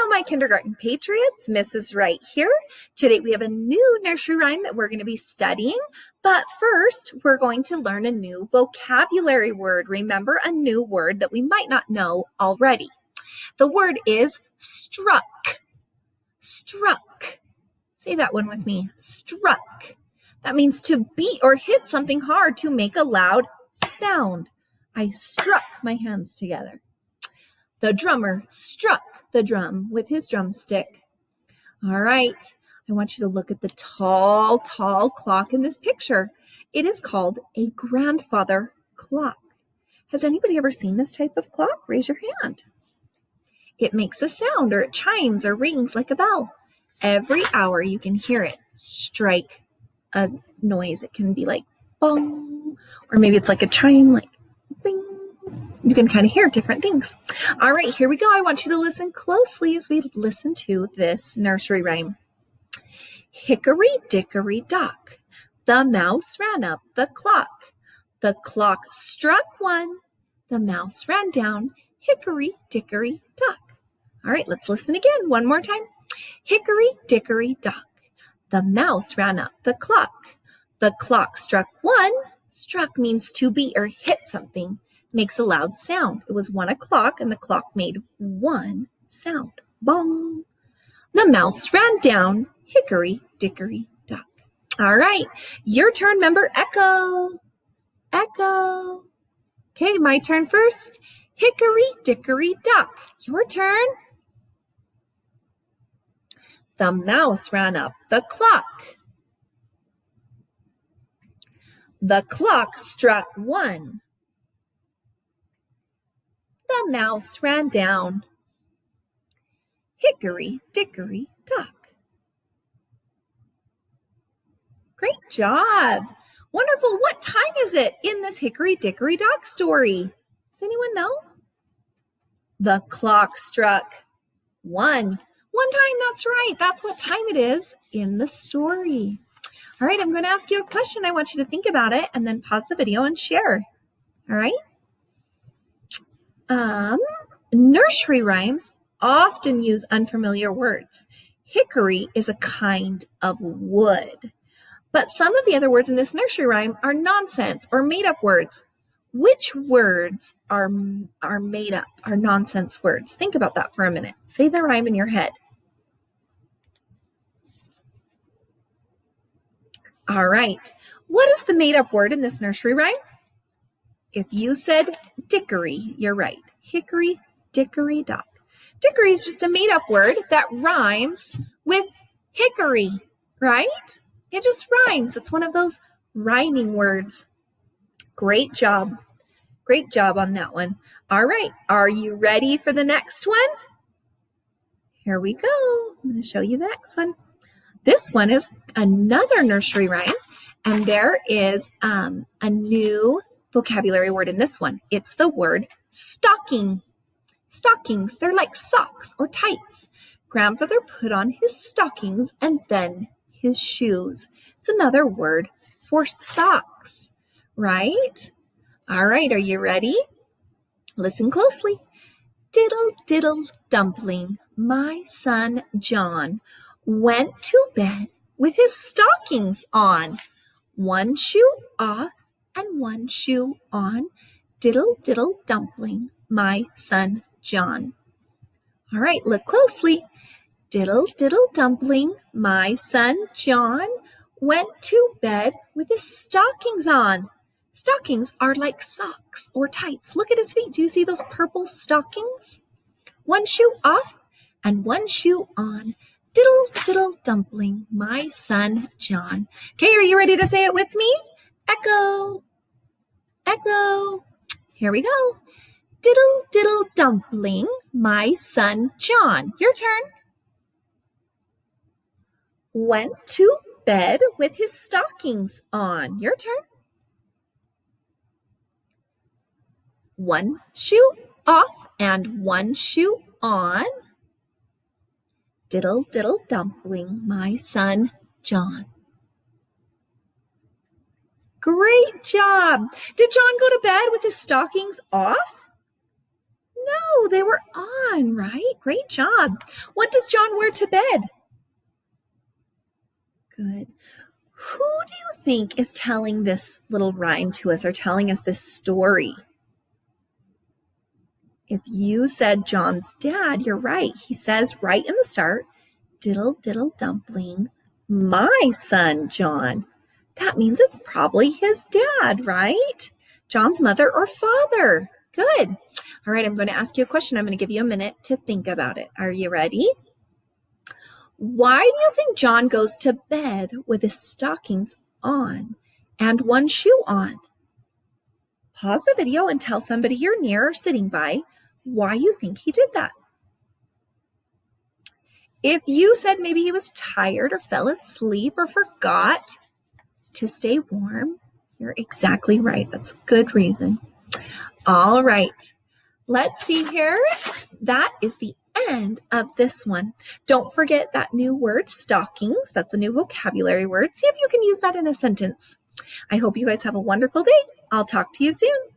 my kindergarten patriots, Mrs. Wright here. Today we have a new nursery rhyme that we're going to be studying, but first we're going to learn a new vocabulary word. Remember, a new word that we might not know already. The word is struck. Struck. Say that one with me. Struck. That means to beat or hit something hard to make a loud sound. I struck my hands together. The drummer struck the drum with his drumstick. All right, I want you to look at the tall, tall clock in this picture. It is called a grandfather clock. Has anybody ever seen this type of clock? Raise your hand. It makes a sound, or it chimes or rings like a bell. Every hour you can hear it strike a noise. It can be like bong, or maybe it's like a chime, like bing. You can kind of hear different things. All right, here we go. I want you to listen closely as we listen to this nursery rhyme. Hickory dickory dock, the mouse ran up the clock. The clock struck one, the mouse ran down. Hickory dickory dock. All right, let's listen again one more time. Hickory dickory dock, the mouse ran up the clock. The clock struck one. Struck means to beat or hit something. Makes a loud sound. It was 1 o'clock and the clock made one sound. Bong. The mouse ran down. Hickory dickory dock. All right, your turn. Remember, echo. Echo. Okay, my turn first. Hickory dickory dock. Your turn. The mouse ran up the clock. The clock struck one. The mouse ran down. Hickory dickory dock. Great job. Wonderful. What time is it in this Hickory dickory dock story? Does anyone know? The clock struck one. One time, that's right. That's what time it is in the story. All right, I'm going to ask you a question. I want you to think about it and then pause the video and share. All right? Nursery rhymes often use unfamiliar words. Hickory is a kind of wood. But some of the other words in this nursery rhyme are nonsense or made-up words. Which words are made up, are nonsense words? Think about that for a minute. Say the rhyme in your head. All right. What is the made-up word in this nursery rhyme? If you said dickory, you're right. Hickory dickory dock. Dickory is just a made-up word that rhymes with hickory, right? It just rhymes. It's one of those rhyming words. Great job. Great job on that one. All right. Are you ready for the next one? Here we go. I'm going to show you the next one. This one is another nursery rhyme, and there is a new vocabulary word in this one. It's the word stocking. Stockings, they're like socks or tights. Grandfather put on his stockings and then his shoes. It's another word for socks, right? All right, are you ready? Listen closely. Diddle, diddle, dumpling, my son John went to bed with his stockings on. One shoe off and one shoe on. Diddle, diddle, dumpling, my son John. All right, look closely. Diddle, diddle, dumpling, my son John went to bed with his stockings on. Stockings are like socks or tights. Look at his feet. Do you see those purple stockings? One shoe off and one shoe on. Diddle, diddle, dumpling, my son John. Okay, are you ready to say it with me? Echo. Echo. Here we go. Diddle, diddle, dumpling, my son John. Your turn. Went to bed with his stockings on. Your turn. One shoe off and one shoe on. Diddle, diddle, dumpling, my son John. Great job. Did John go to bed with his stockings off? No, they were on, right? Great job. What does John wear to bed? Good. Who do you think is telling this little rhyme to us or telling us this story? If you said John's dad, you're right. He says right in the start, diddle, diddle, dumpling, my son, John. That means it's probably his dad, right? John's mother or father. Good. All right, I'm going to ask you a question. I'm going to give you a minute to think about it. Are you ready? Why do you think John goes to bed with his stockings on and one shoe on? Pause the video and tell somebody you're near or sitting by why you think he did that. If you said maybe he was tired or fell asleep or forgot to stay warm, you're exactly right. That's a good reason. All right, let's see here. That is the end of this one. Don't forget that new word, stockings. That's a new vocabulary word. See if you can use that in a sentence. I hope you guys have a wonderful day. I'll talk to you soon.